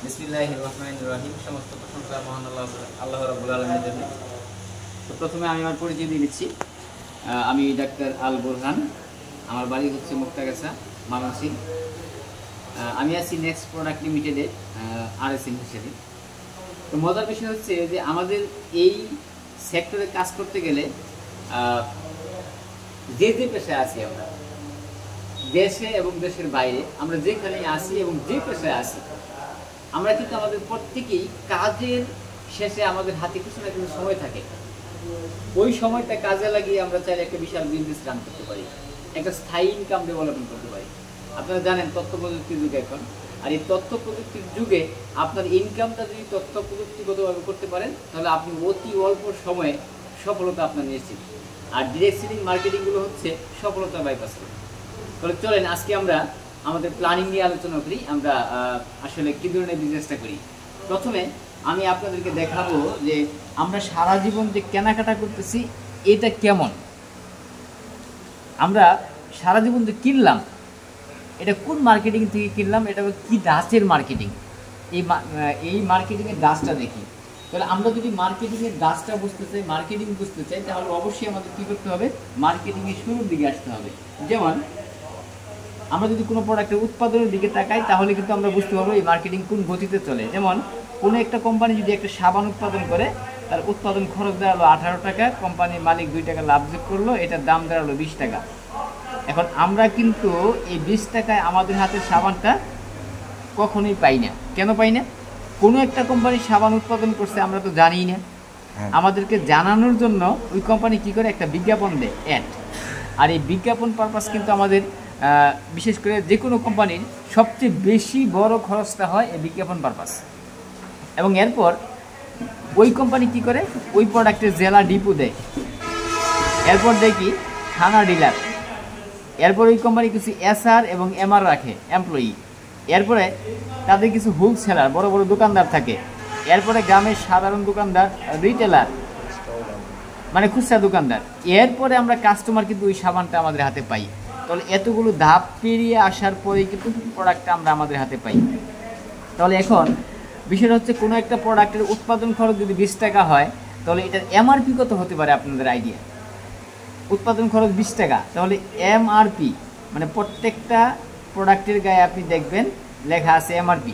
বিসমিল্লাহির রহমানির রহিম। সমস্ত প্রশংসা মহান আল্লাহ রাব্বুল আলামিনের জন্য। তো প্রথমে আমি আমার পরিচয় দিয়ে দিচ্ছি। আমি ডাক্তার আল বুরহান। আমার বাড়ি হচ্ছে মুক্তাগাছা, ময়মনসিংহ। আমি আছি নেক্সট প্রোডাক্ট লিমিটেডে RSM হিসেবে। তো মজার বিষয় হচ্ছে যে আমাদের এই সেক্টরে কাজ করতে গেলে যে পেশায় আছি আমরা, দেশে এবং দেশের বাইরে, আমরা যেখানে আসি এবং যে পেশায় আসি, আমরা কিন্তু আমাদের প্রত্যেকেই কাজের শেষে আমাদের হাতে কিছু না কিছু সময় থাকে। ওই সময়টা কাজে লাগিয়ে আমরা চাইলে একটা বিশাল বিজনেস রান করতে পারি, একটা স্থায়ী ইনকাম ডেভেলপমেন্ট করতে পারি। আপনারা জানেন তথ্য প্রযুক্তির যুগ এখন, আর এই তথ্য প্রযুক্তির যুগে আপনার ইনকামটা যদি তথ্য প্রযুক্তিগতভাবে করতে পারেন তাহলে আপনি অতি অল্প সময়ে সফলতা আপনার নিশ্চিত। আর ডিরেক্ট সেলিং মার্কেটিংগুলো হচ্ছে সফলতা বাইপাস করে। তাহলে চলেন আজকে আমরা আমাদের প্ল্যানিং নিয়ে আলোচনা করি, আমরা আসলে কী ধরনের বিজনেসটা করি। প্রথমে আমি আপনাদেরকে দেখাবো যে আমরা সারা জীবন যে কেনাকাটা করতেছি এটা কেমন। আমরা সারা জীবন যে কিনলাম এটা কোন মার্কেটিং থেকে কিনলাম, এটা কি ধাঁচের মার্কেটিং, এই মার্কেটিংয়ের ধাঁচটা দেখি। তাহলে আমরা যদি মার্কেটিংয়ের ধাঁচটা বুঝতে চাই, মার্কেটিং বুঝতে চাই, তাহলে অবশ্যই আমাদের কী করতে হবে, মার্কেটিংয়ের শুরুর দিকে আসতে হবে। যেমন আমরা যদি কোনো প্রোডাক্টের উৎপাদনের দিকে তাকাই তাহলে কিন্তু আমরা বুঝতে পারবো এই মার্কেটিং কোন গতিতে চলে। যেমন কোনো একটা কোম্পানি যদি একটা সাবান উৎপাদন করে, তার উৎপাদন খরচ দাঁড়ালো 18 টাকা, কোম্পানির মালিক 2 টাকা লাভ যোগ করলো, এটার দাম দাঁড়ালো 20 টাকা। এখন আমরা কিন্তু এই 20 টাকায় আমাদের হাতের সাবানটা কখনোই পাই না। কেন পাই না? কোনো একটা কোম্পানি সাবান উৎপাদন করছে আমরা তো জানিই না। আমাদেরকে জানানোর জন্য ওই কোম্পানি কী করে, একটা বিজ্ঞাপন দেয়, অ্যাড। আর এই বিজ্ঞাপন পারপাস কিন্তু আমাদের বিশেষ করে যে কোনো কোম্পানির সবচেয়ে বেশি বড় খরচটা হয় এই বিজ্ঞাপন পারপাস। এবং এরপর ওই কোম্পানি কি করে, ওই প্রোডাক্টের জেলা ডিপো দেয়, এরপর দেখি থানা ডিলার, এরপর ওই কোম্পানি কিছু SR এবং MR রাখে এমপ্লয়ি, এরপরে তাদের কিছু হোলসেলার বড় বড় দোকানদার থাকে, এরপরে গ্রামের সাধারণ দোকানদার, রিটেলার মানে খুচরা দোকানদার, এরপরে আমরা কাস্টমার কিন্তু ওই সাবানটা আমাদের হাতে পাই। তাহলে এতগুলো ধাপ পেরিয়ে আসার পরেই কিন্তু প্রোডাক্টটা আমরা আমাদের হাতে পাই। তাহলে এখন বিষয়টা হচ্ছে কোনো একটা প্রোডাক্টের উৎপাদন খরচ যদি 20 টাকা হয় তাহলে এটার MRP কত হতে পারে আপনাদের আইডিয়া? উৎপাদন খরচ 20 টাকা, তাহলে MRP মানে প্রত্যেকটা প্রোডাক্টের গায়ে আপনি দেখবেন লেখা আছে MRP,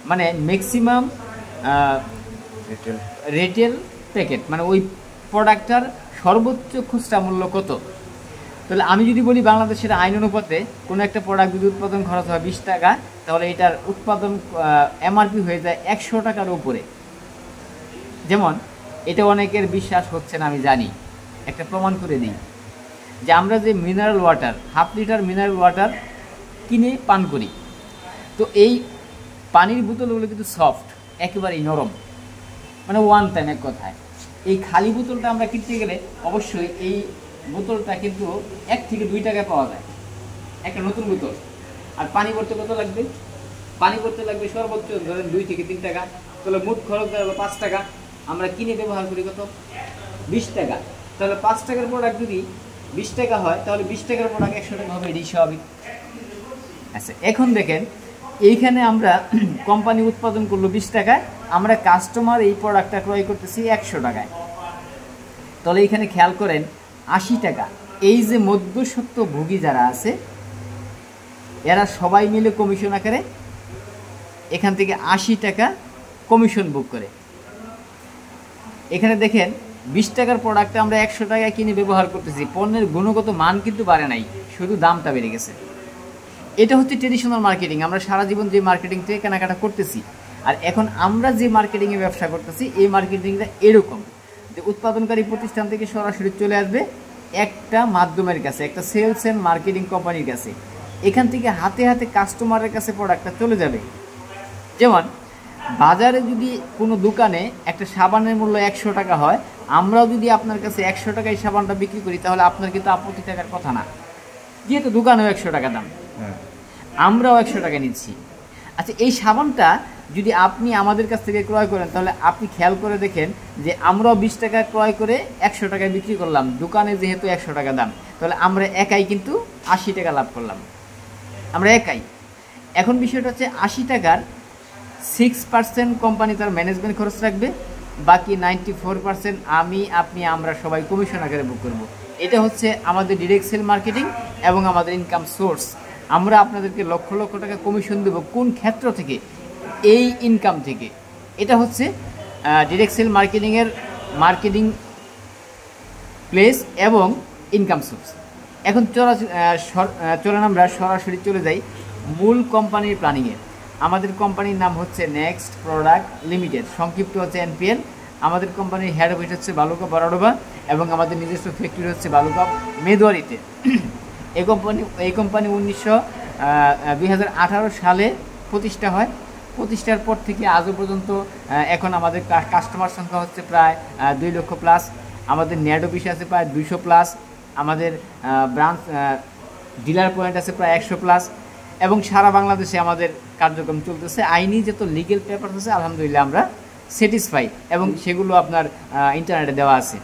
মানে ম্যাক্সিমাম রিটেল প্যাকেট, মানে ওই প্রোডাক্টটার সর্বোচ্চ খুচরা মূল্য কত। তাহলে আমি যদি বলি বাংলাদেশের আইন অনুপাতে কোনো একটা প্রোডাক্ট যদি উৎপাদন খরচ হয় 20 টাকা, তাহলে এটার উৎপাদন MRP হয়ে যায় 100 টাকার উপরে। যেমন এটা অনেকের বিশ্বাস হচ্ছে না, আমি জানি, একটা প্রমাণ করে দিই যে আমরা যে mineral water, 1/2 litre mineral water কিনে পান করি, তো এই পানির বোতলগুলো কিন্তু সফট, একেবারেই নরম, মানে ওয়ান টাইম। এক কথায় এই খালি বোতলটা আমরা কিনতে গেলে অবশ্যই এই বোতলটা কিন্তু 1 থেকে 2 টাকায় পাওয়া যায়, একটা নতুন বোতল। আর পানি ভরতে কত লাগবে? পানি ভরতে লাগবে সর্বোচ্চ ধরেন 2 থেকে 3 টাকা। তাহলে মোট খরচ হলো 5 টাকা। আমরা কিনে ব্যবহার করি কত? 20 টাকা। তাহলে 5 টাকার প্রোডাক্ট যদি 20 টাকা হয় তাহলে 20 টাকার প্রোডাক্ট 100 টাকা হবে, এটাই স্বাভাবিক। আচ্ছা, এখন দেখেন এইখানে আমরা কোম্পানি উৎপাদন করলো 20 টাকায়, আমরা কাস্টমার এই প্রোডাক্টটা ক্রয় করতেছি 100 টাকায়। তাহলে এইখানে খেয়াল করেন 80 টাকা, এই যে মধ্যস্বত্ব ভোগী যারা আছে এরা সবাই মিলে কমিশন আকারে এখান থেকে 80 টাকা কমিশন বুক করে। এখানে দেখেন 20 টাকার প্রোডাক্টটা আমরা 100 টাকায় কিনে ব্যবহার করতেছি, পণ্যের গুণগত মান কিন্তু বাড়ে নাই, শুধু দামটা বেড়ে গেছে। এটা হচ্ছে ট্রেডিশনাল মার্কেটিং, আমরা সারা জীবন যে মার্কেটিং থেকে কেনাকাটা করতেছি। আর এখন আমরা যে মার্কেটিংয়ে ব্যবসা করতেছি এই মার্কেটিংটা এরকম যে উৎপাদনকারী প্রতিষ্ঠান থেকে সরাসরি চলে আসবে একটা মাধ্যমের কাছে, একটা সেলস অ্যান্ড মার্কেটিং কোম্পানির কাছে, এখান থেকে হাতে হাতে কাস্টমারের কাছে প্রোডাক্টটা চলে যাবে। যেমন বাজারে যদি কোনো দোকানে একটা সাবানের মূল্য 100 টাকা হয়, আমরাও যদি আপনার কাছে 100 টাকায় সাবানটা বিক্রি করি তাহলে আপনার কিন্তু আপত্তি থাকার কথা না, যেহেতু দোকানেও 100 টাকা দাম, আমরাও 100 টাকা নিচ্ছি। আচ্ছা, এই সাবানটা যদি আপনি আমাদের কাছ থেকে ক্রয় করেন তাহলে আপনি খেয়াল করে দেখেন যে আমরাও 20 টাকা ক্রয় করে 100 টাকায় বিক্রি করলাম, দোকানে যেহেতু 100 টাকা দাম, তাহলে আমরা একাই কিন্তু 80 টাকা লাভ করলাম, আমরা একাই। এখন বিষয়টা হচ্ছে 80 টাকার 6% কোম্পানি তার ম্যানেজমেন্ট খরচ রাখবে, বাকি 94% আমি, আপনি, আমরা সবাই কমিশন আকারে বুক করব। এটা হচ্ছে আমাদের ডিরেক্ট সেল মার্কেটিং এবং আমাদের ইনকাম সোর্স। আমরা আপনাদেরকে লক্ষ লক্ষ টাকা কমিশন দেব কোন ক্ষেত্র থেকে? এই ইনকাম থেকে। এটা হচ্ছে ডিরেক্ট সেল মার্কেটিংয়ের মার্কেটিং প্লেস এবং ইনকাম সোর্স। এখন চলেন আমরা সরাসরি চলে যাই মূল কোম্পানির প্ল্যানিংয়ে। আমাদের কোম্পানির নাম হচ্ছে নেক্সট প্রোডাক্ট লিমিটেড, সংক্ষিপ্ত হচ্ছে NPL। আমাদের কোম্পানির হেড অফিস হচ্ছে বালুকা বরাডোবা এবং আমাদের নিজস্ব ফ্যাক্টরি হচ্ছে বালুকা মেদোয়ারিতে। এই কোম্পানি 2018 সালে প্রতিষ্ঠা হয়। প্রতিষ্ঠার পর থেকে আজও পর্যন্ত এখন আমাদের কাস্টমার সংখ্যা হচ্ছে প্রায় 2 লক্ষ প্লাস। আমাদের নেট অফিস আছে প্রায় 200 প্লাস। আমাদের ব্রাঞ্চ ডিলার পয়েন্ট আছে প্রায় 100 প্লাস এবং সারা বাংলাদেশে আমাদের কার্যক্রম চলতেছে। আইনি যত লিগেল পেপার আছে আলহামদুলিল্লাহ আমরা স্যাটিসফাই এবং সেগুলো আপনার ইন্টারনেটে দেওয়া আছে।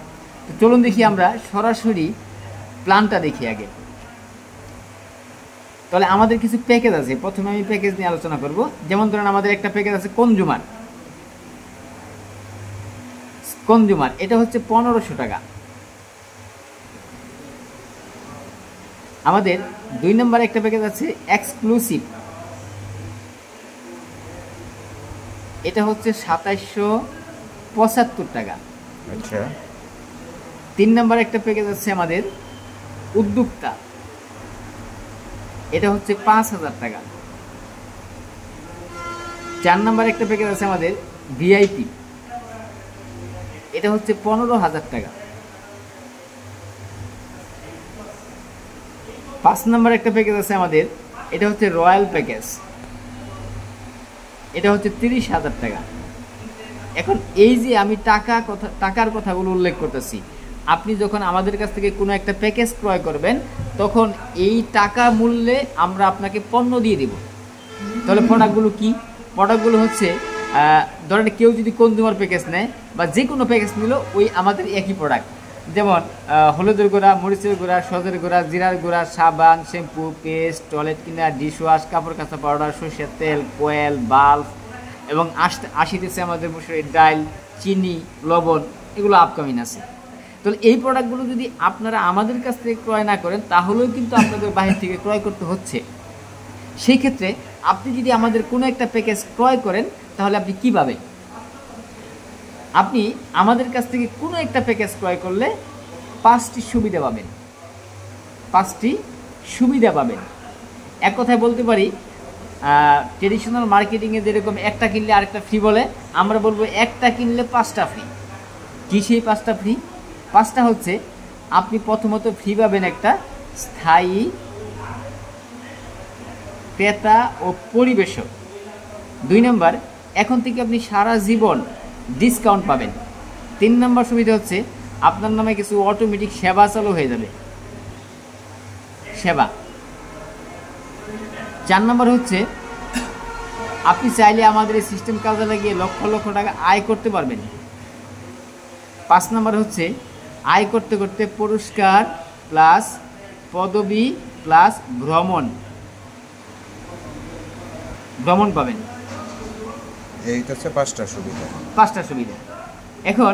তো চলুন দেখি আমরা সরাসরি প্ল্যানটা দেখি আগে। তাহলে আমাদের কিছু প্যাকেজ আছে, প্রথমে আমি প্যাকেজ নিয়ে আলোচনা করব। যেমন ধরেন আমাদের একটা প্যাকেজ আছে কনজুমার, এটা হচ্ছে 1500 টাকা। আমাদের 2 নম্বরে একটা প্যাকেজ আছে এক্সক্লুসিভ, এটা হচ্ছে 2775 টাকা। আচ্ছা। 3 নম্বরে একটা প্যাকেজ আছে আমাদের উদ্যোক্তা, এটা হচ্ছে 5000 টাকা। 4 নম্বরে একটা প্যাকেজ আছে আমাদের ভিআইপি, এটা হচ্ছে 15000 টাকা। 5 নম্বরে একটা প্যাকেজ আছে আমাদের, এটা হচ্ছে রয়্যাল প্যাকেজ, এটা হচ্ছে 30,000 টাকা। এখন এই যে আমি টাকার কথাগুলো উল্লেখ করতেছি, আপনি যখন আমাদের কাছ থেকে কোনো একটা প্যাকেজ ক্রয় করবেন তখন এই টাকা মূল্যে আমরা আপনাকে পণ্য দিয়ে দেব। তাহলে প্রোডাক্টগুলো কি? প্রোডাক্টগুলো হচ্ছে ধরেন কেউ যদি কনজিউমার প্যাকেজ নেয় বা যে কোনো প্যাকেজ নিল ওই আমাদের একই প্রোডাক্ট, যেমন হলুদের গুঁড়া, মরিচের গুঁড়া, সজের গুঁড়া, জিরার গুঁড়া, সাবান, shampoo, paste, toilet cleaner, dishwash, কাপড় কাচা পাউডার, সরষের তেল, কোয়েল, বাল্ব এবং আসিতেছে আমাদের মসুরির ডাল, চিনি, লবণ, এগুলো আপকামিং আছে। তাহলে এই প্রোডাক্টগুলো যদি আপনারা আমাদের কাছ থেকে ক্রয় না করেন তাহলেও কিন্তু আপনাদের বাহির থেকে ক্রয় করতে হচ্ছে। সেই ক্ষেত্রে আপনি যদি আমাদের কোনো একটা প্যাকেজ ক্রয় করেন তাহলে আপনি কী পাবেন? আপনি আমাদের কাছ থেকে কোনো একটা প্যাকেজ ক্রয় করলে 5টি সুবিধা পাবেন। 5টি সুবিধা পাবেন। এক কথায় বলতে পারি, ট্রেডিশনাল মার্কেটিংয়ে যেরকম একটা কিনলে আরেকটা ফ্রি বলে, আমরা বলবো একটা কিনলে 5টা ফ্রি। কী সেই 5টা ফ্রি? 5টা হচ্ছে, আপনি প্রথমত ফ্রি পাবেন একটা স্থায়ী ক্রেতা ও পরিবেশক। 2 নম্বর, এখন থেকে আপনি সারা জীবন ডিসকাউন্ট পাবেন। 3 নম্বর সুবিধা হচ্ছে আপনার নামে কিছু অটোমেটিক সেবা চালু হয়ে যাবে, সেবা। 4 নম্বর হচ্ছে আপনি চাইলে আমাদের এই সিস্টেম কাজে লাগিয়ে লক্ষ লক্ষ টাকা আয় করতে পারবেন। 5 নম্বর হচ্ছে আয় করতে করতে পুরস্কার প্লাস পদবি প্লাস ভ্রমণ পাবেন। এই হচ্ছে 5টা সুবিধা। 5টা সুবিধা। এখন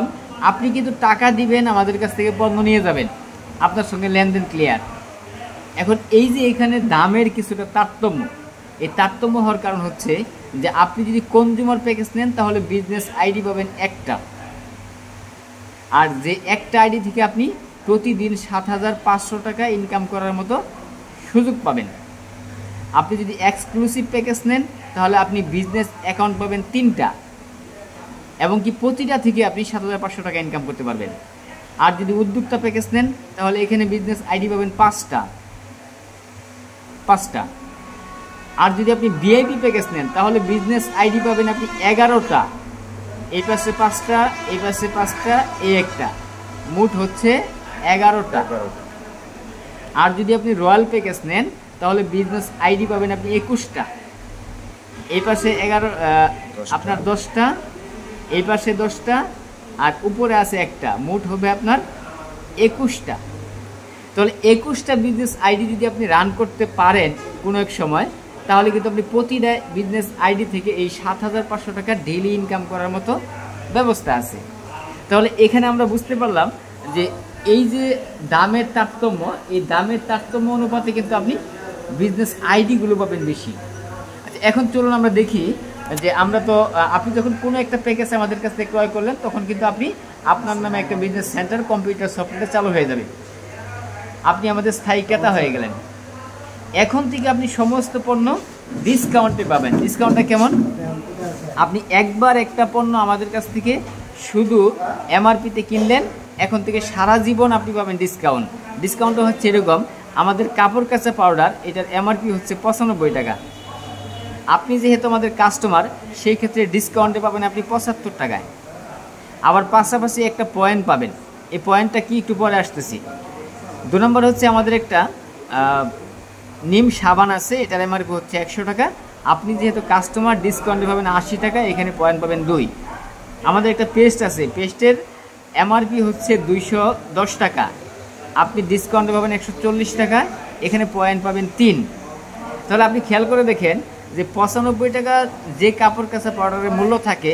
আপনি কিন্তু টাকা দিবেন, আমাদের কাছ থেকে পণ্য নিয়ে যাবেন, আপনার সঙ্গে লেনদেন ক্লিয়ার। এখন এই যে এখানে দামের কিছুটা তারতম্য, এই তারতম্য হওয়ার কারণ হচ্ছে যে আপনি যদি কনজিউমার প্যাকেজ নেন তাহলে বিজনেস আইডি পাবেন একটা, আর যে একটা আইডি থেকে আপনি প্রতিদিন 7,500 টাকা ইনকাম করার মতো সুযোগ পাবেন। আপনি যদি এক্সক্লুসিভ প্যাকেজ নেন তাহলে আপনি বিজনেস অ্যাকাউন্ট পাবেন 3টা এবং কি প্রতিটা থেকে আপনি 7,500 টাকা ইনকাম করতে পারবেন। আর যদি উদ্যোক্তা প্যাকেজ নেন তাহলে এখানে বিজনেস আইডি পাবেন 5টা। আর যদি আপনি ভিআইপি প্যাকেজ নেন তাহলে বিজনেস আইডি পাবেন আপনি 11টা। এই পাশে 5টা, এই পাশে 5টা, এই একটা, মোট হচ্ছে 11টা। আর যদি আপনি রয়্যাল প্যাকেজ নেন তাহলে বিজনেস আইডি পাবেন আপনি 21টা। এই পাশে 11, আপনার 10টা, এই পাশে 10টা, আর উপরে আছে একটা, মোট হবে আপনার 21টা। তাহলে 21টা বিজনেস আইডি যদি আপনি রান করতে পারেন কোনো এক সময়, তাহলে কিন্তু আপনি প্রতিটা বিজনেস আইডি থেকে এই 7,500 টাকা ডেইলি ইনকাম করার মতো ব্যবস্থা আছে। তাহলে এখানে আমরা বুঝতে পারলাম যে এই যে দামের তারতম্য, এই দামের তারতম্য অনুপাতে কিন্তু আপনি বিজনেস আইডিগুলো পাবেন বেশি। আচ্ছা, এখন চলুন আমরা দেখি যে আমরা তো আপনি যখন কোনো একটা প্যাকেজ আমাদের কাছ থেকে ক্রয় করলেন তখন কিন্তু আপনি আপনার নামে একটা বিজনেস সেন্টার কম্পিউটার সফটওয়্যার চালু হয়ে যাবে, আপনি আমাদের স্থায়ী ক্রেতা হয়ে গেলেন। এখন থেকে আপনি সমস্ত পণ্য ডিসকাউন্টে পাবেন। ডিসকাউন্টটা কেমন? আপনি একবার একটা পণ্য আমাদের কাছ থেকে শুধু এমআরপিতে কিনলেন, এখন থেকে সারা জীবন আপনি পাবেন ডিসকাউন্ট। ডিসকাউন্টটা হচ্ছে এরকম, আমাদের কাপড় কাচা পাউডার এটার এমআরপি হচ্ছে 95 টাকা। আপনি যেহেতু আমাদের কাস্টমার, সেই ক্ষেত্রে ডিসকাউন্টে পাবেন আপনি 75 টাকায়। আবার পাশাপাশি একটা পয়েন্ট পাবেন, এই পয়েন্টটা কি একটু পরে আসতেছি। 2 নম্বর হচ্ছে আমাদের একটা নিম সাবান আছে, এটার এমআরপি হচ্ছে 100 টাকা। আপনি যেহেতু কাস্টমার, ডিসকাউন্টে পাবেন 80 টাকা, এখানে পয়েন্ট পাবেন 2। আমাদের একটা পেস্ট আছে, পেস্টের এমআরপি হচ্ছে 210 টাকা, আপনি ডিসকাউন্টে পাবেন 140 টাকা, এখানে পয়েন্ট পাবেন 3। তাহলে আপনি খেয়াল করে দেখেন যে 95 টাকা যে কাপড় কাচা পাউডারের মূল্য থাকে,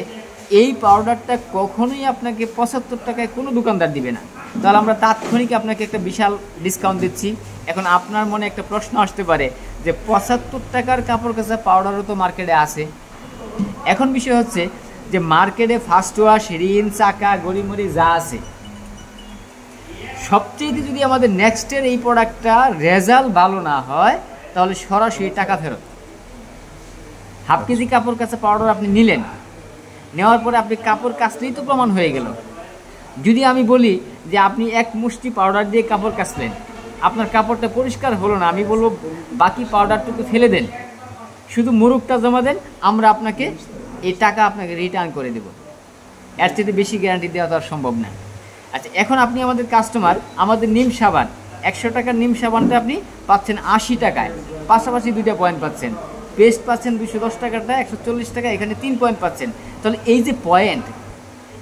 এই পাউডারটা কখনোই আপনাকে 75 টাকায় কোনো দোকানদার দিবে না। তাহলে আমরা তাৎক্ষণিক আপনাকে একটা বিশাল ডিসকাউন্ট দিচ্ছি। এখন আপনার মনে একটা প্রশ্ন আসতে পারে যে 75 টাকার কাপড় কাচা পাউডারও তো মার্কেটে আছে। এখন বিষয় হচ্ছে যে মার্কেটে ফার্স্ট ওয়াশ, রিন, চাকা, গড়িমড়ি যা আছে, সবচেয়ে যদি আমাদের নেক্সটের এই প্রোডাক্টটা রেজাল্ট ভালো না হয় তাহলে সরাসরি টাকা ফেরত। হাফ কেজি কাপড় কাচা পাউডার আপনি নিলেন, নেওয়ার পরে আপনি কাপড় কাচলেই তো প্রমাণ হয়ে গেল। যদি আমি বলি যে আপনি এক মুষ্টি পাউডার দিয়ে কাপড় কাচলেন, আপনার কাপড়টা পরিষ্কার হলো না, আমি বলবো বাকি পাউডারটুকু ফেলে দেন, শুধু মুরুখটা জমা দেন, আমরা আপনাকে এই টাকা আপনাকে রিটার্ন করে দেব। এর চেয়ে বেশি গ্যারান্টি দেওয়া তো আর সম্ভব না। আচ্ছা, এখন আপনি আমাদের কাস্টমার, আমাদের নিম সাবান 100 টাকার নিম সাবানটা আপনি পাচ্ছেন 80 টাকায়, পাশাপাশি 2টা পয়েন্ট পাচ্ছেন। পেস্ট পাচ্ছেন 210 টাকাটা 140 টাকা, এখানে 3 পয়েন্ট পাচ্ছেন। তাহলে এই যে পয়েন্ট,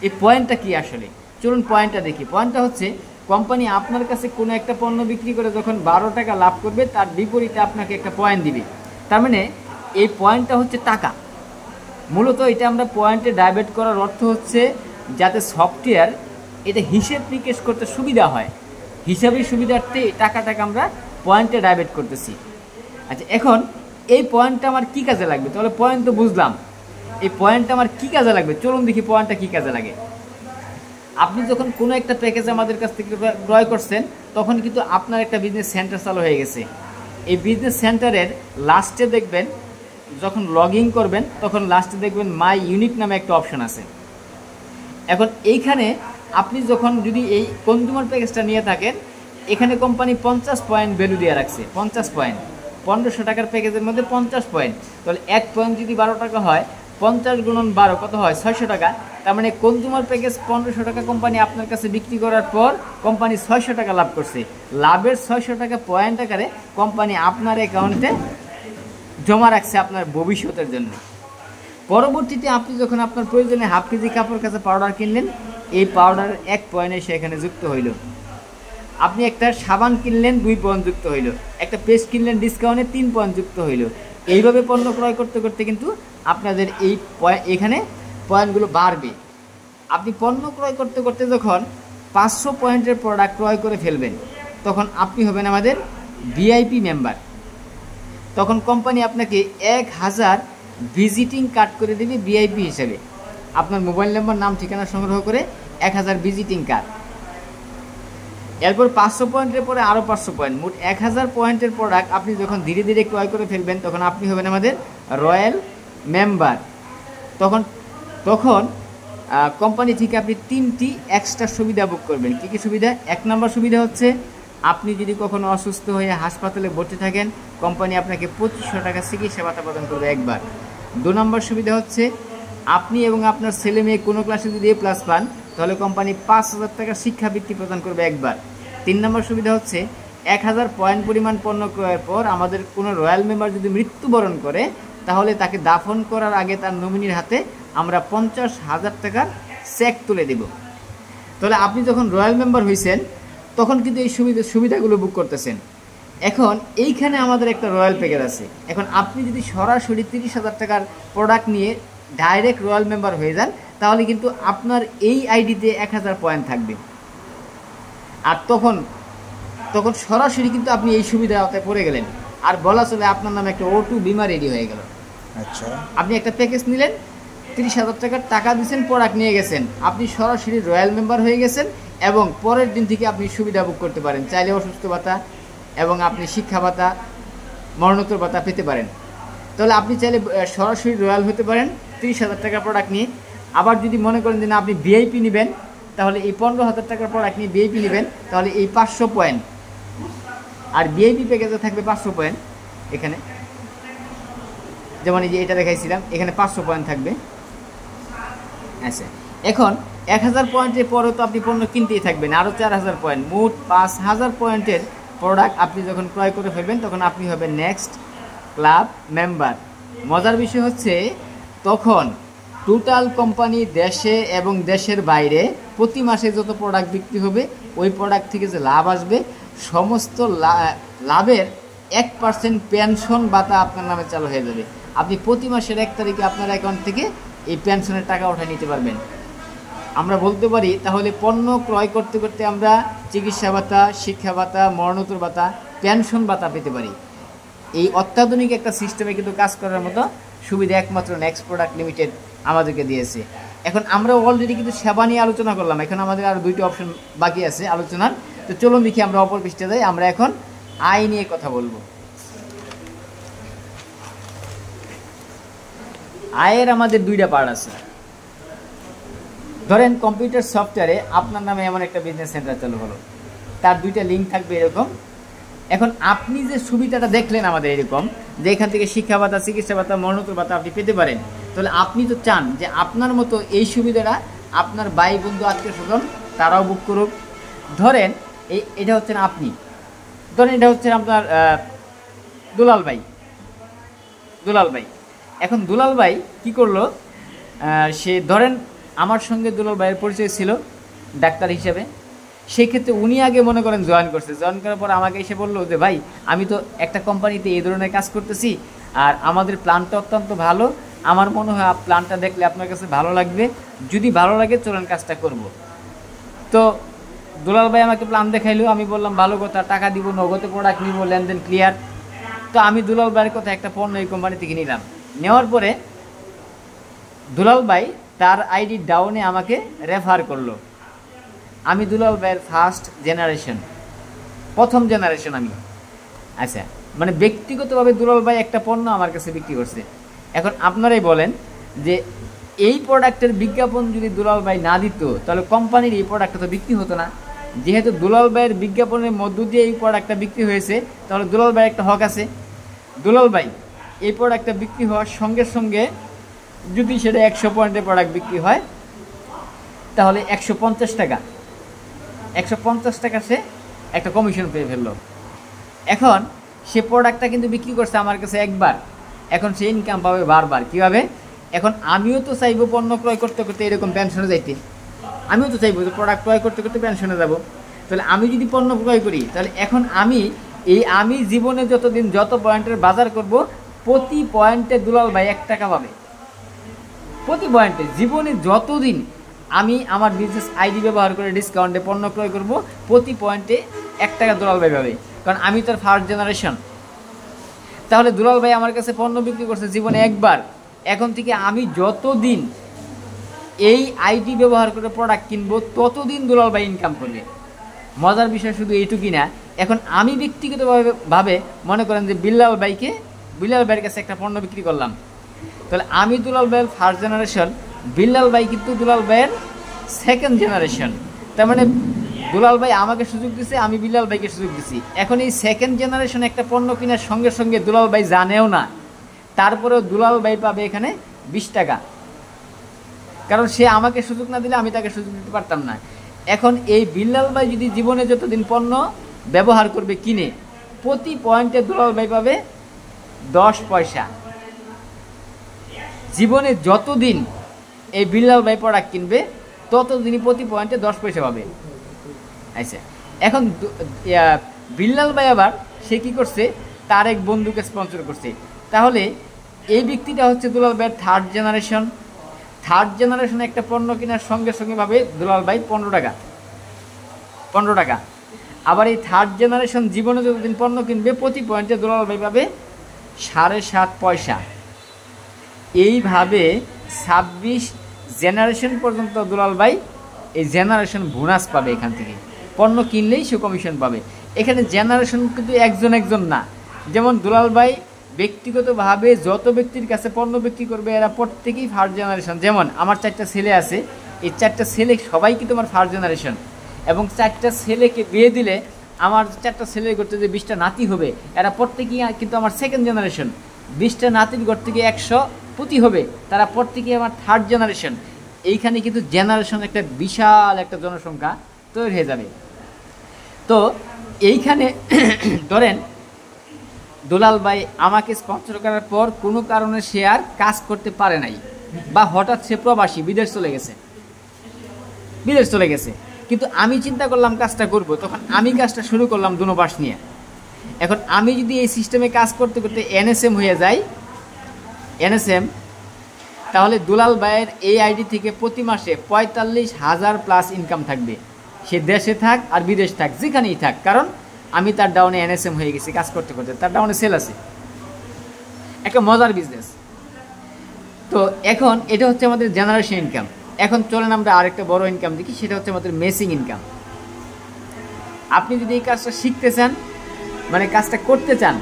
এই পয়েন্টটা কি আসলে? চলুন পয়েন্টটা দেখি। পয়েন্টটা হচ্ছে কোম্পানি আপনার কাছে কোনো একটা পণ্য বিক্রি করে যখন 12 টাকা লাভ করবে, তার বিপরীতে আপনাকে একটা পয়েন্ট দিবে। তার মানে এই পয়েন্টটা হচ্ছে টাকা। মূলত এটা আমরা পয়েন্টে ডাইভার্ট করার অর্থ হচ্ছে যাতে সফটওয়্যার এটা হিসেব নিকেশ করতে সুবিধা হয়, হিসাবের সুবিধার্থে টাকাটাকে আমরা পয়েন্টে ডাইভার্ট করতেছি। আচ্ছা, এখন এই পয়েন্টটা আমার কী কাজে লাগবে? তাহলে পয়েন্ট তো বুঝলাম, এই পয়েন্টটা আমার কী কাজে লাগবে? চলুন দেখি পয়েন্টটা কী কাজে লাগে। আপনি যখন কোনো একটা প্যাকেজ আমাদের কাছ থেকে ক্রয় করছেন, তখন কিন্তু আপনার একটা বিজনেস সেন্টার চালু হয়ে গেছে। এই বিজনেস সেন্টারের লাস্টে দেখবেন, যখন লগ ইন করবেন তখন লাস্টে দেখবেন মাই ইউনিট নামে একটা অপশন আছে। এখন এইখানে আপনি যখন যদি এই কনজিউমার প্যাকেজটা নিয়ে থাকেন, এখানে কোম্পানি 50 পয়েন্ট ভ্যালু দিয়ে রাখছে। 50 পয়েন্ট, 1500 টাকার প্যাকেজের মধ্যে 50 পয়েন্ট। তাহলে 1 পয়েন্ট যদি 12 টাকা হয়, 50 গুণন 12 কত হয়? 600 টাকা। তার মানে কনজিউমার প্যাকেজ 1500 টাকা কোম্পানি আপনার কাছে বিক্রি করার পর কোম্পানি 600 টাকা লাভ করছে। লাভের 600 টাকা পয়েন্ট আকারে কোম্পানি আপনার অ্যাকাউন্টে জমা রাখছে আপনার ভবিষ্যতের জন্য। পরবর্তীতে আপনি যখন আপনার প্রয়োজনে হাফ কেজি কাপড় কাচা পাউডার কিনলেন, এই পাউডারের 1 পয়েন্ট এসে এখানে যুক্ত হইল। আপনি একটা সাবান কিনলেন, 2 পয়েন্ট যুক্ত হইল। একটা পেস্ট কিনলেন ডিসকাউন্টে, 3 পয়েন্ট যুক্ত হইল। এইভাবে পণ্য ক্রয় করতে করতে কিন্তু আপনাদের এই এখানে পয়েন্টগুলো বাড়বে। আপনি পণ্য ক্রয় করতে করতে যখন 500 পয়েন্টের প্রোডাক্ট ক্রয় করে ফেলবেন, তখন আপনি হবেন আমাদের ভিআইপি মেম্বার। তখন কোম্পানি আপনাকে 1000 ভিজিটিং কার্ড করে দেবে ভিআইপি হিসেবে। আপনার মোবাইল নাম্বার, নাম, ঠিকানা সংগ্রহ করে 1000 ভিজিটিং কার্ড। এরপর 500 পয়েন্টের পরে আরও 500 পয়েন্ট, মোট 1000 পয়েন্টের প্রোডাক্ট আপনি যখন ধীরে ধীরে ক্রয় করে ফেলবেন, তখন আপনি হবেন আমাদের রয়্যাল মেম্বার। তখন কোম্পানি থেকে আপনি 3টি এক্সট্রা সুবিধা ভোগ করবেন। কী কী সুবিধা? 1 নম্বর সুবিধা হচ্ছে আপনি যদি কখনো অসুস্থ হয়ে হাসপাতালে ভর্তি থাকেন, কোম্পানি আপনাকে 2500 টাকা চিকিৎসা ভাতা প্রদান করবে একবার। 2 নম্বর সুবিধা হচ্ছে আপনি এবং আপনার ছেলে মেয়ে কোনো ক্লাসে যদি A+ পান, তাহলে কোম্পানি 5000 টাকা শিক্ষাবৃত্তি প্রদান করবে একবার। 3 নম্বর সুবিধা হচ্ছে 1000 পয়েন্ট পরিমাণ পণ্য ক্রয়ের পর আমাদের কোনো রয়্যাল মেম্বার যদি মৃত্যুবরণ করে, তাহলে তাকে দাফন করার আগে তার নমিনির হাতে আমরা 50,000 টাকার চেক তুলে দেব। তাহলে আপনি যখন রয়্যাল মেম্বার হয়েছেন, তখন কিন্তু এই সুবিধাগুলো বুক করতেছেন। এখন এইখানে আমাদের একটা রয়্যাল প্যাকেজ আছে। এখন আপনি যদি সরাসরি 30,000 টাকার প্রোডাক্ট নিয়ে ডাইরেক্ট রয়্যাল মেম্বার হয়ে যান, তাহলে কিন্তু আপনার এই আইডিতে 1000 পয়েন্ট থাকবে। আর তখন সরাসরি কিন্তু আপনি এই সুবিধার আওতায় পড়ে গেলেন, আর বলা চলে আপনার নামে একটা O2 বিমা রেডি হয়ে গেল। আচ্ছা, আপনি একটা প্যাকেজ নিলেন, 30,000 টাকার টাকা দিয়েছেন, প্রোডাক্ট নিয়ে গেছেন, আপনি সরাসরি রয়্যাল মেম্বার হয়ে গেছেন এবং পরের দিন থেকে আপনি সুবিধা ভোগ করতে পারেন। চাইলে অসুস্থ ভাতা এবং আপনি শিক্ষা ভাতা, মরণোত্তর ভাতা পেতে পারেন। তাহলে আপনি চাইলে সরাসরি রয়্যাল হতে পারেন 30,000 টাকার প্রোডাক্ট নিয়ে। আবার যদি মনে করেন যে না আপনি ভিআইপি নেবেন, তাহলে এই 15,000 টাকার প্রোডাক্ট নিয়ে ভিআইপি নেবেন, তাহলে এই 500 পয়েন্ট, আর ভিআইপি প্যাকেজে থাকবে 500 পয়েন্ট। এখানে যেমন এই যে এটা দেখাইছিলাম, এখানে 500 পয়েন্ট থাকবে। আচ্ছা, এখন 1000 পয়েন্টের পরে তো আপনি পণ্য কিনতেই থাকবেন, আরও 4000 পয়েন্ট, মোট 5000 পয়েন্টের প্রোডাক্ট আপনি যখন ক্রয় করে ফেলবেন, তখন আপনি হবেন নেক্সট ক্লাব মেম্বার। মজার বিষয় হচ্ছে, তখন টোটাল কোম্পানি দেশে এবং দেশের বাইরে প্রতি মাসে যত প্রোডাক্ট বিক্রি হবে, ওই প্রোডাক্ট থেকে যে লাভ আসবে, সমস্ত লাভের 1% পেনশন ভাতা আপনার নামে চালু হয়ে যাবে। আপনি প্রতি মাসের 1 তারিখে আপনার অ্যাকাউন্ট থেকে এই পেনশনের টাকা উঠায় নিতে পারবেন। আমরা বলতে পারি তাহলে পণ্য ক্রয় করতে করতে আমরা চিকিৎসা ভাতা, শিক্ষা ভাতা, মরণোত্তর ভাতা, পেনশন ভাতা পেতে পারি। এই অত্যাধুনিক একটা সিস্টেমে কিন্তু কাজ করার মতো সুবিধা একমাত্র নেক্সট প্রোডাক্ট লিমিটেড আমাদেরকে দিয়েছে। এখন আমরা অলরেডি কিন্তু সেবা নিয়ে আলোচনা করলাম, এখন আমাদের আরও 2টি অপশন বাকি আছে আলোচনার। তো চলুন দেখি আমরা অপর পৃষ্ঠে যাই। আমরা এখন আয় নিয়ে কথা বলবো। আয়ের আমাদের 2টা পার্ট আছে। ধরেন কম্পিউটার সফটওয়্যারে আপনার নামে এমন একটা বিজনেস সেন্টার চালু হলো, তার 2টা লিঙ্ক থাকবে এরকম। এখন আপনি যে সুবিধাটা দেখলেন আমাদের এরকম, যে এখান থেকে শিক্ষা ভাতা, চিকিৎসা ভাতা, মরণোত্তর ভাতা আপনি পেতে পারেন, তাহলে আপনি তো চান যে আপনার মতো এই সুবিধাটা আপনার ভাই বন্ধু আত্মীয় স্বজন তারাও বুক করুক। ধরেন এটা হচ্ছেন আপনি, ধরেন এটা হচ্ছে আপনার দুলাল ভাই। এখন দুলাল ভাই কী করলো, সে ধরেন আমার সঙ্গে দুলাল ভাইয়ের পরিচয় ছিল ডাক্তার হিসেবে। সেই ক্ষেত্রে উনি আগে মনে করেন জয়েন করছে, জয়েন করার পর আমাকে এসে বললো যে ভাই আমি তো একটা কোম্পানিতে এই ধরনের কাজ করতেছি, আর আমাদের প্ল্যানটা অত্যন্ত ভালো, আমার মনে হয় প্ল্যানটা দেখলে আপনার কাছে ভালো লাগবে, যদি ভালো লাগে চলেন কাজটা করব। তো দুলাল ভাই আমাকে প্ল্যান দেখাইলো, আমি বললাম ভালো কথা, টাকা দিব, নগদে প্রোডাক্ট নিব, লেনদেন ক্লিয়ার। তো আমি দুলাল ভাইয়ের কথা একটা পণ্য এই কোম্পানি থেকে নিলাম। নেওয়ার পরে দুলাল ভাই তার আইডি ডাউনে আমাকে রেফার করলো। আমি দুলাল ভাইয়ের ফার্স্ট জেনারেশন, প্রথম জেনারেশন আমি। আচ্ছা, মানে ব্যক্তিগতভাবে দুলাল ভাই একটা পণ্য আমার কাছে বিক্রি করছে। এখন আপনারাই বলেন যে এই প্রোডাক্টের বিজ্ঞাপন যদি দুলাল ভাই না দিত, তাহলে কোম্পানির এই প্রোডাক্টটা তো বিক্রি হতো না। যেহেতু দুলাল ভাইয়ের বিজ্ঞাপনের মধ্য দিয়ে এই প্রোডাক্টটা বিক্রি হয়েছে, তাহলে দুলাল ভাইয়ের একটা হক আছে। দুলাল ভাই এই প্রোডাক্টটা বিক্রি হওয়ার সঙ্গে সঙ্গে যদি সেটা 100 পয়েন্টের প্রোডাক্ট বিক্রি হয়, তাহলে 150 টাকা সে একটা কমিশন পেয়ে ফেললো। এখন সে প্রোডাক্টটা কিন্তু বিক্রি করছে আমার কাছে একবার, এখন সে ইনকাম পাবে বারবার। কীভাবে? এখন আমিও তো চাইবো পণ্য ক্রয় করতে করতে এরকম পেনশনে যাইতে, আমিও তো চাইবো যে প্রোডাক্ট ক্রয় করতে করতে পেনশনে যাব। তাহলে আমি যদি পণ্য ক্রয় করি, তাহলে এখন আমি জীবনে যতদিন যত পয়েন্টের বাজার করব, প্রতি পয়েন্টে দুলাল ভাই 1 টাকা পাবে। প্রতি পয়েন্টে জীবনে যতদিন আমি আমার বিজনেস আইডি ব্যবহার করে ডিসকাউন্টে পণ্য ক্রয় করব, প্রতি পয়েন্টে 1 টাকা দুলাল ভাই পাবে, কারণ আমি তার ফার্স্ট জেনারেশন। তাহলে দুলাল ভাই আমার কাছে পণ্য বিক্রি করছে জীবনে একবার, এখন থেকে আমি যতদিন এই আইডি ব্যবহার করে প্রোডাক্ট কিনবো, ততদিন দুলাল ভাই ইনকাম করবে। মজার বিষয় শুধু এইটুকুই না, এখন আমি ব্যক্তিগতভাবে মনে করেন যে বিল্লাল ভাইয়ের কাছে একটা পণ্য বিক্রি করলাম, তাহলে আমি দুলাল ভাইয়ের ফার্স্ট জেনারেশন, বিল্লাল ভাই কিন্তু দুলাল ভাইয়ের সেকেন্ড জেনারেশন। তার মানে দুলাল ভাই আমাকে সুযোগ দিছে, আমি বিল্লাল ভাইকে সুযোগ দিছি। এখন এই সেকেন্ড জেনারেশন একটা পণ্য কেনার সঙ্গে সঙ্গে দুলাল ভাই জানেও না, তারপরেও দুলাল ভাই পাবে এখানে 20 টাকা, কারণ সে আমাকে সুযোগ না দিলে আমি তাকে সুযোগ দিতে পারতাম না। এখন এই বিল্লাল ভাই যদি জীবনে যতদিন পণ্য ব্যবহার করবে কিনে, প্রতি পয়েন্টে দুলাল ভাই পাবে 10 পয়সা। জীবনে যতদিন এই বিল্লাল ভাই প্রোডাক্ট কিনবে, ততদিনই প্রতি পয়েন্টে 10 পয়সা পাবে। আচ্ছা, এখন বিল্লাল ভাই আবার সে কী করছে, তার এক বন্ধুকে স্পন্সর করছে। তাহলে এই ব্যক্তিটা হচ্ছে দুলাল ভাইয়ের থার্ড জেনারেশন। থার্ড জেনারেশনে একটা পণ্য কেনার সঙ্গে সঙ্গে ভাবে দুলাল ভাই 15 টাকা। আবার এই থার্ড জেনারেশন জীবনে যতদিন পণ্য কিনবে প্রতি পয়েন্টে দুলাল ভাই পাবে 7.5 পয়সা। এইভাবে 26 জেনারেশন পর্যন্ত দুলাল ভাই এই জেনারেশন বোনাস পাবে। এখান থেকে পণ্য কিনলেই সে কমিশন পাবে। এখানে জেনারেশন কিন্তু একজন না, যেমন দুলাল ভাই ব্যক্তিগতভাবে যত ব্যক্তির কাছে পণ্য বিক্রি করবে এরা প্রত্যেকেই ফার্স্ট জেনারেশন। যেমন আমার 4টা ছেলে আছে, এই 4টা ছেলে সবাই কিন্তু আমার ফার্স্ট জেনারেশন, এবং 4টা ছেলেকে বিয়ে দিলে আমার 4টা ছেলের ঘর থেকে 20টা নাতি হবে, এরা প্রত্যেকেই কিন্তু আমার সেকেন্ড জেনারেশন। 20টা নাতির ঘর থেকে 100 পুতি হবে, তারা প্রত্যেকেই আমার থার্ড জেনারেশন। এইখানে কিন্তু জেনারেশন একটা বিশাল একটা জনসংখ্যা তৈরি হয়ে যাবে। তো এইখানে ধরেন দুলাল ভাই আমাকে স্পন্সর করার পর কোনো কারণে সে আর কাজ করতে পারে নাই, বা হঠাৎ সে প্রবাসী বিদেশ চলে গেছে, কিন্তু আমি চিন্তা করলাম কাজটা করব, তখন আমি কাজটা শুরু করলাম দুনোপাশ নিয়ে। এখন আমি যদি এই সিস্টেমে কাজ করতে করতে এনএসএম হয়ে যাই, তাহলে দুলাল ভাইয়ের এই আইডি থেকে প্রতি মাসে 45,000 প্লাস ইনকাম থাকবে। সে দেশে থাক আর বিদেশ থাক, যেখানেই থাক, কারণ আমি তার ডাউনে এনএসএম হয়ে গেছি কাজ করতে করতে, তার ডাউনে সেল আছে। একটা মজার বিজনেস। তো এখন এটা হচ্ছে আমাদের জেনারেশন ইনকাম। এখন চলেন আমরা আরেকটা বড় ইনকাম দেখি, সেটা হচ্ছে আমাদের মেসিং ইনকাম। আপনি যদি এই কাজটা শিখতে চান, মানে কাজটা করতে চান,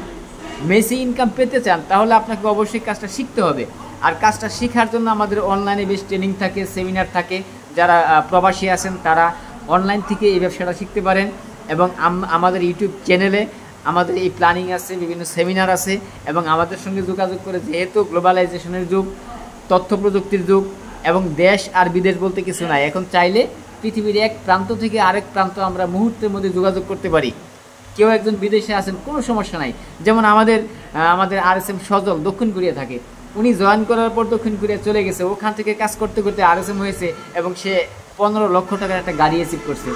মেসিং ইনকাম পেতে চান, তাহলে আপনাকে অবশ্যই কাজটা শিখতে হবে। আর কাজটা শেখার জন্য আমাদের অনলাইনে বেশ ট্রেনিং থাকে, সেমিনার থাকে। যারা প্রবাসী আছেন তারা অনলাইন থেকে এই ব্যবসাটা শিখতে পারেন, এবং আমাদের ইউটিউব চ্যানেলে আমাদের এই প্ল্যানিং আছে, বিভিন্ন সেমিনার আছে, এবং আমাদের সঙ্গে যোগাযোগ করে, যেহেতু গ্লোবালাইজেশনের যুগ, তথ্য প্রযুক্তির যুগ, এবং দেশ আর বিদেশ বলতে কিছু নাই। এখন চাইলে পৃথিবীর এক প্রান্ত থেকে আরেক প্রান্ত আমরা মুহূর্তের মধ্যে যোগাযোগ করতে পারি। কেউ একজন বিদেশে আছেন, কোনো সমস্যা নাই। যেমন আমাদের RSM সজল দক্ষিণ কোরিয়া থাকে, উনি জয়েন করার পর দক্ষিণ কোরিয়া চলে গেছে, ওখান থেকে কাজ করতে করতে RSM হয়েছে, এবং সে 15 লক্ষ টাকার একটা গাড়ি রিসিভ করছে।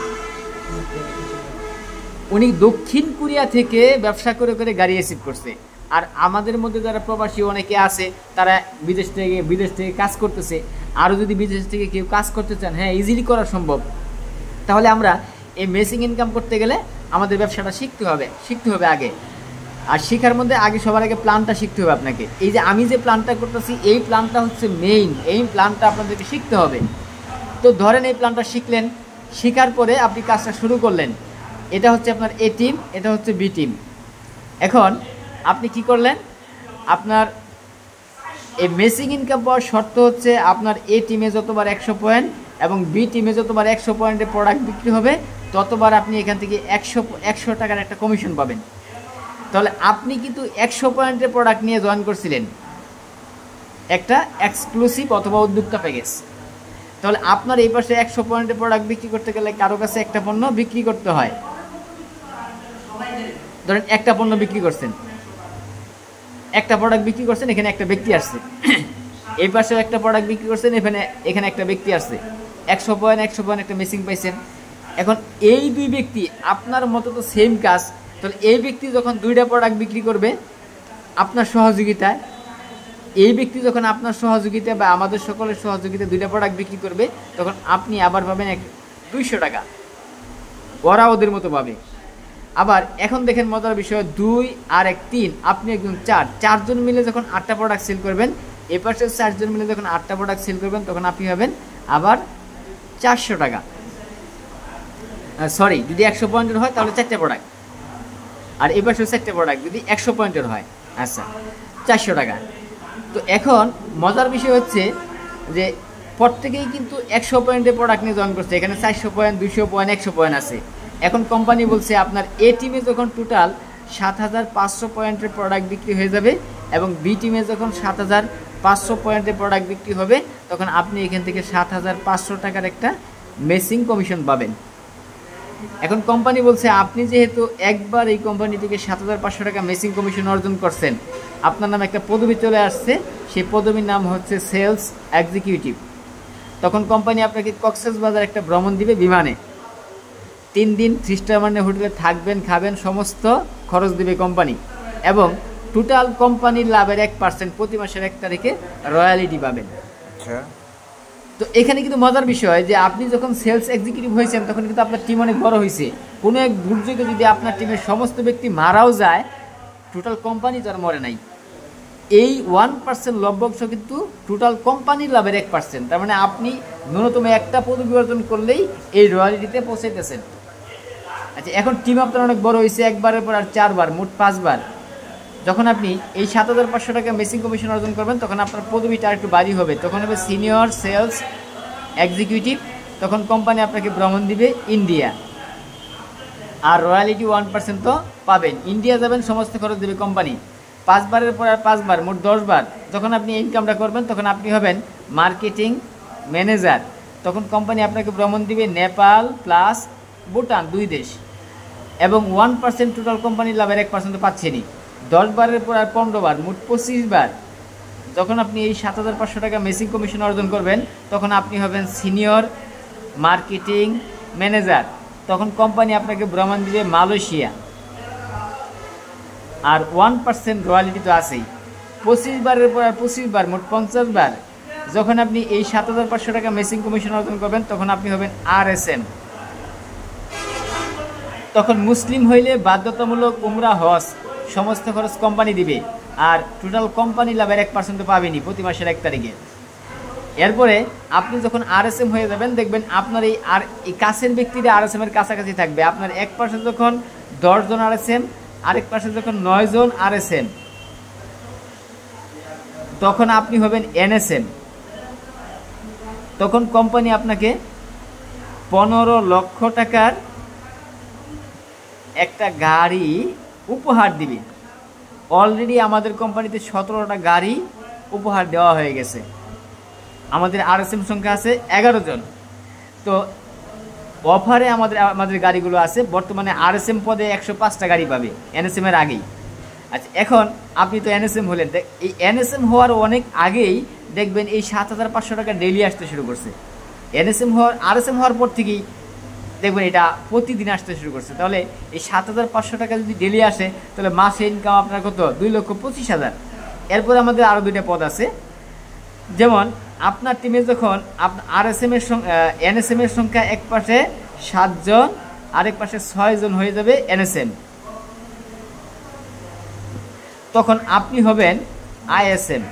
উনি দক্ষিণ কোরিয়া থেকে ব্যবসা করে করে গাড়ি রিসিভ করছে। আর আমাদের মধ্যে যারা প্রবাসী অনেকে আছে, তারা বিদেশ থেকে কাজ করতেছে। আরও যদি বিদেশ থেকে কেউ কাজ করতে চান, হ্যাঁ, ইজিলি করা সম্ভব। তাহলে আমরা এই মেসিং ইনকাম করতে গেলে আমাদের ব্যবসাটা শিখতে হবে আগে। আর শেখার মধ্যে আগে সবার আগে প্ল্যানটা শিখতে হবে আপনাকে। এই যে আমি যে প্ল্যানটা করতেছি, এই প্ল্যানটা হচ্ছে মেইন, এই প্ল্যানটা আপনাদেরকে শিখতে হবে। তো ধরেন এই প্ল্যানটা শিখলেন, শেখার পরে আপনি কাজটা শুরু করলেন। এটা হচ্ছে আপনার এ টিম, এটা হচ্ছে বি টিম। এখন আপনি কি করলেন, আপনার এই মেসিং ইনকাম পাওয়ার শর্ত হচ্ছে আপনার এ টিমে যতবার 100 পয়েন্ট এবং বি টিমে যতবার 100 পয়েন্টে প্রোডাক্ট বিক্রি হবে, ততবার আপনি এখান থেকে 100 টাকার একটা কমিশন পাবেন। তাহলে আপনি কিন্তু 100 পয়েন্টের প্রোডাক্ট নিয়ে জয়েন করছিলেন, একটা এক্সক্লুসিভ অথবা উদ্যোক্তা প্যাকেজ। তাহলে আপনার এই পাশে 100 পয়েন্টের প্রোডাক্ট বিক্রি করতে গেলে কারো কাছে একটা পণ্য বিক্রি করতে হয়। ধরেন একটা পণ্য বিক্রি করছেন, একটা প্রোডাক্ট বিক্রি করছেন, এখানে একটা ব্যক্তি আসছে। এই পাশেও একটা প্রোডাক্ট বিক্রি করছেন, এখানে একটা ব্যক্তি আসছে। 100 পয়েন্ট একটা মেসিং পাইছেন। এখন এই দুই ব্যক্তি আপনার মতো তো সেম কাজ, তাহলে এই ব্যক্তি যখন 2টা প্রোডাক্ট বিক্রি করবে আপনার সহযোগিতায়, এই ব্যক্তি যখন আপনার সহযোগিতায় বা আমাদের সকলের সহযোগিতায় 2টা প্রোডাক্ট বিক্রি করবে, তখন আপনি আবার পাবেন 200 টাকা, ওরা ওদের মতো পাবে। আবার এখন দেখেন মজার বিষয়, 2 আর 1 3, আপনি একজন 4জন মিলে যখন 8টা প্রোডাক্ট সেল করবেন, এ পাশে 4জন মিলে যখন 8টা প্রোডাক্ট সেল করবেন, তখন আপনি পাবেন আবার 400 টাকা। সরি, যদি 100 পয়েন্টের হয় তাহলে 4টা প্রোডাক্ট, আর এই পাশে 4টা প্রোডাক্ট যদি 100 পয়েন্টের হয়, আচ্ছা 400 টাকা। তো এখন মজার বিষয় হচ্ছে যে প্রত্যেকেই কিন্তু 100 পয়েন্টের প্রোডাক্ট নিয়ে জয়েন করছে। এখানে 400 পয়েন্ট, 200 পয়েন্ট, 100 পয়েন্ট আছে। এখন কোম্পানি বলছে আপনার এ টিমে যখন টোটাল 7,500 পয়েন্টের প্রোডাক্ট বিক্রি হয়ে যাবে এবং বি টিমে যখন 7,500 পয়েন্টের প্রোডাক্ট বিক্রি হবে, তখন আপনি এখান থেকে 7,500 টাকার একটা মেসিং কমিশন পাবেন। এখন কোম্পানি বলছে আপনি যেহেতু একবার এই কোম্পানি থেকে 7,500 টাকা মেসিং কমিশন অর্জন করছেন, আপনার নামে একটা পদবি চলে আসছে, সেই পদবির নাম হচ্ছে সেলস এক্সিকিউটিভ। তখন কোম্পানি আপনাকে কক্সবাজার একটা ভ্রমণ দিবে বিমানে। 3 দিন 3 স্টার মানের হোটেলে থাকবেন, খাবেন, সমস্ত খরচ দেবে কোম্পানি। এবং টোটাল কোম্পানির লাভের 1% প্রতি মাসের 1 তারিখে রয়্যালিটি পাবেন। আচ্ছা, তো এখানে কিন্তু মজার বিষয় যে আপনি যখন সেলস এক্সিকিউটিভ হয়েছেন তখন কিন্তু আপনার টিম অনেক বড় হয়েছে। কোনো এক দুর্যোগে যদি আপনার টিমের সমস্ত ব্যক্তি মারাও যায়, টোটাল কোম্পানি তো আর মরে নাই। এই 1% লভ্যাংশ কিন্তু টোটাল কোম্পানির লাভের 1%। তার মানে আপনি ন্যূনতম একটা পদবি অর্জন করলেই এই রয়্যালিটিতে পৌঁছাইতেছেন। আচ্ছা, এখন টিম আপনার অনেক বড় হয়েছে, একবারের পর আর 4 বার, মোট 5 বার। যখন আপনি এই 7,500 টাকা মেসিং কমিশন অর্জন করবেন তখন আপনার পদবিটা আর একটু বাড়ি হবে, তখন হবে সিনিয়র সেলস এক্সিকিউটিভ। তখন কোম্পানি আপনাকে ভ্রমণ দিবে ইন্ডিয়া, আর রয়্যালিটি 1% তো পাবেন। ইন্ডিয়া যাবেন, সমস্ত খরচ দেবে কোম্পানি। 5 বারের পর আর 5 বার, মোট 10 বার যখন আপনি ইনকামটা করবেন তখন আপনি হবেন মার্কেটিং ম্যানেজার। তখন কোম্পানি আপনাকে ভ্রমণ দিবে নেপাল প্লাস ভুটান, 2 দেশ। এবং 1% টোটাল কোম্পানির লাভের 1% পাচ্ছেনই। 10 বারের পর আর 15 বার, মোট 25 বার যখন আপনি এই 7,500 টাকা মেসিং কমিশন অর্জন করবেন তখন আপনি হবেন সিনিয়র মার্কেটিং ম্যানেজার। তখন কোম্পানি আপনাকে ভ্রমণ দিবে মালয়েশিয়া। আর 1% রয়্যালিটি তো আছেই। 25 বারের পর আর 25 বার, মোট 50 বার যখন আপনি এই 7,500 টাকা মেসিং কমিশন অর্জন করবেন তখন আপনি হবেন RSM। তখন মুসলিম হইলে বাধ্যতামূলক উমরা হজ সমস্ত খরচ কোম্পানি দিবে, আর টোটাল কোম্পানি লাভের 1% পাবেনি প্রতি মাসের 1 তারিখে। এরপরে আপনি যখন RSM হয়ে যাবেন দেখবেন আপনার এই কাছের ব্যক্তিরা RSM এর কাছাকাছি থাকবে। আপনার এক পাশে যখন 10 জন RSM, আরেক পাশে যখন 9 জন RSM, তখন আপনি হবেন NSM। তখন কোম্পানি আপনাকে 15 লক্ষ টাকার একটা গাড়ি উপহার দিবে। অলরেডি আমাদের কোম্পানিতে 17টা গাড়ি উপহার দেওয়া হয়ে গেছে। আমাদের RSM সংখ্যা আছে 11 জন। তো অফারে আমাদের গাড়িগুলো আছে। বর্তমানে RSM পদে 105টা গাড়ি পাবে NSM এর আগেই। আচ্ছা, এখন আপনি তো NSM হলেন, এই NSM হওয়ার অনেক আগেই দেখবেন এই 7,500 টাকা ডেইলি আসতে শুরু করছে। RSM হওয়ার পর থেকেই দেখবেন এটা প্রতিদিন আসতে শুরু করছে। তাহলে এই 7,500 টাকা যদি ডেলি আসে তাহলে মাসে ইনকাম আপনার কত? 2,25,000। এরপরে আমাদের আরও 2টা পদ আছে। যেমন আপনার টিমে যখন NSM এর সংখ্যা এক পাশে 7 জন, আরেক পাশে 6 জন হয়ে যাবে NSM, তখন আপনি হবেন ISM।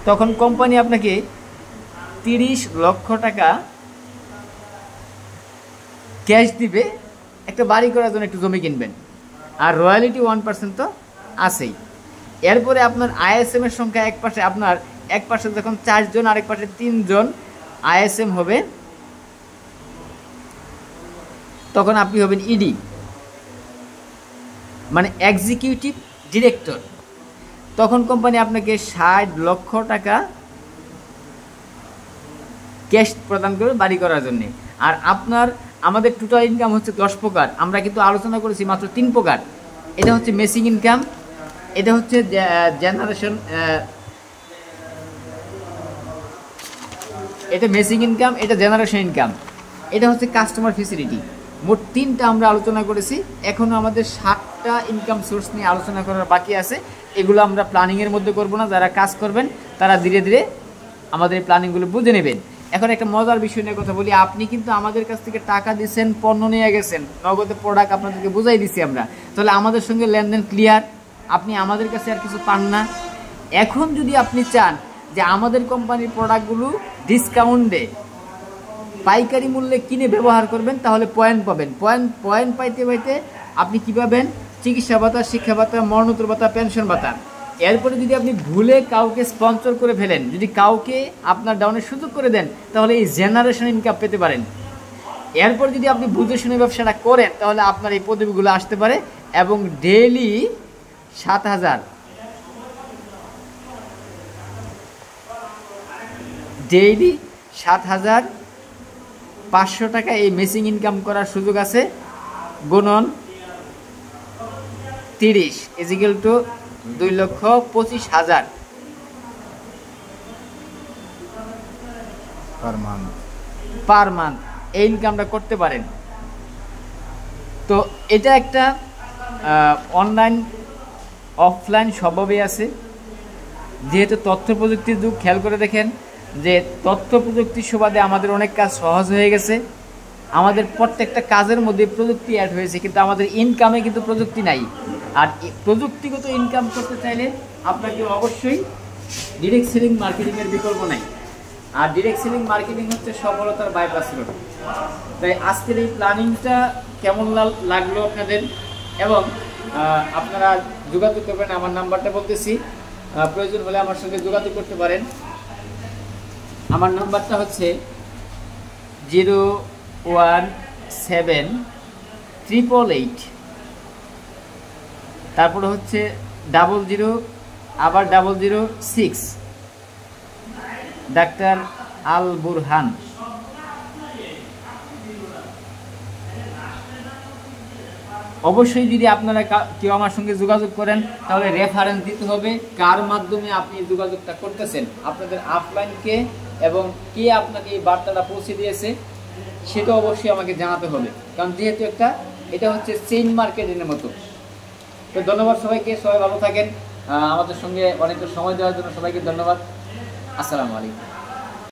তখন কোম্পানি আপনাকে 30 লক্ষ টাকা ক্যাশ দিবে, একটা বাড়ি করার জন্য একটু জমি কিনবেন, আর রয়্যালিটি 1% তো আছেই। এরপরে আপনার ISM এর সংখ্যা এক পাশে যখন 4 জন, আরেক পাশে 3 জন ISM হবে, তখন আপনি হবেন ED, মানে এক্সিকিউটিভ ডিরেক্টর। তখন কোম্পানি আপনাকে 60 লক্ষ টাকা ক্যাশ প্রদান করবে বাড়ি করার জন্য। আর আমাদের টোটাল ইনকাম হচ্ছে 10 প্রকার। আমরা কিন্তু আলোচনা করেছি মাত্র 3 প্রকার। এটা হচ্ছে মেসিং ইনকাম, এটা হচ্ছে মেসিং ইনকাম, এটা জেনারেশন ইনকাম, এটা হচ্ছে কাস্টমার ফেসিলিটি। মোট 3টা আমরা আলোচনা করেছি। এখনও আমাদের 7টা ইনকাম সোর্স নিয়ে আলোচনা করার বাকি আছে। এগুলো আমরা প্ল্যানিংয়ের মধ্যে করব না। যারা কাজ করবেন তারা ধীরে ধীরে আমাদের এই প্ল্যানিংগুলো বুঝে নেবেন। এখন একটা মজার বিষয় নিয়ে কথা বলি। আপনি কিন্তু আমাদের কাছ থেকে টাকা দিচ্ছেন, পণ্য নিয়ে গেছেন, নগদে প্রোডাক্ট আপনাদেরকে বুঝাই দিচ্ছি আমরা। তাহলে আমাদের সঙ্গে লেনদেন ক্লিয়ার, আপনি আমাদের কাছে আর কিছু পান না। এখন যদি আপনি চান যে আমাদের কোম্পানির প্রোডাক্টগুলো ডিসকাউন্টে পাইকারি মূল্যে কিনে ব্যবহার করবেন, তাহলে পয়েন্ট পাবেন। পয়েন্ট পাইতে পাইতে আপনি কী পাবেন? চিকিৎসা ভাতা, শিক্ষা ভাতা, মরণোত্তর ভাতা, পেনশন ভাতা। এরপরে যদি আপনি ভুলে কাউকে স্পন্সর করে ফেলেন, যদি কাউকে আপনার ডাউনের সুযোগ করে দেন, তাহলে এই জেনারেশন ইনকাম পেতে পারেন। এরপর যদি আপনি বুঝে শুনে ব্যবসাটা করেন, তাহলে আপনার এই পদবিগুলো আসতে পারে। এবং ডেইলি 7,500 টাকা এই মেসিং ইনকাম করার সুযোগ আছে। গুণন 30 = 2,25,000 পার মান্থ। পার মান্থ এই ইনকামটা করতে পারেন। তো এটা একটা অনলাইন অফলাইন সবভাবেই আছে। যেহেতু তথ্য প্রযুক্তির যুগ, খেয়াল করে দেখেন যে তথ্য প্রযুক্তির সুবাদে আমাদের অনেক কাজ সহজ হয়ে গেছে। আমাদের প্রত্যেকটা কাজের মধ্যে প্রযুক্তি অ্যাড হয়েছে, কিন্তু আমাদের ইনকামে কিন্তু প্রযুক্তি নাই। আর প্রযুক্তিগত ইনকাম করতে চাইলে আপনাকে অবশ্যই ডিরেক্ট সেলিং মার্কেটিংয়ের বিকল্প নাই। আর ডিরেক্ট সেলিং মার্কেটিং হচ্ছে সফলতার বাইপাস রোড। তাই আজকের এই প্ল্যানিংটা কেমন লাগলো আপনাদের, এবং আপনারা যোগাযোগ করবেন। আমার নাম্বারটা বলতেছি, প্রয়োজন হলে আমার সঙ্গে যোগাযোগ করতে পারেন। আমার নাম্বারটা হচ্ছে 01788, তারপরে হচ্ছে 00 আবার 006, ডাক্তার আল বুরহান। অবশ্যই যদি আপনারা কেউ আমার সঙ্গে যোগাযোগ করেন তাহলে রেফারেন্স দিতে হবে, কার মাধ্যমে আপনি যোগাযোগটা করতেছেন, আপনাদের আপলাইনকে, এবং কে আপনাকে এই বার্তাটা পৌঁছে দিয়েছে সেটা অবশ্যই আমাকে জানাতে হবে। কারণ যেহেতু এটা হচ্ছে চেইন মার্কেটিংয়ের মতো। তো ধন্যবাদ সবাইকে, সবাই ভালো থাকেন। আমাদের সঙ্গে অনেকটা সময় দেওয়ার জন্য সবাইকে ধন্যবাদ। আসসালামু আলাইকুম।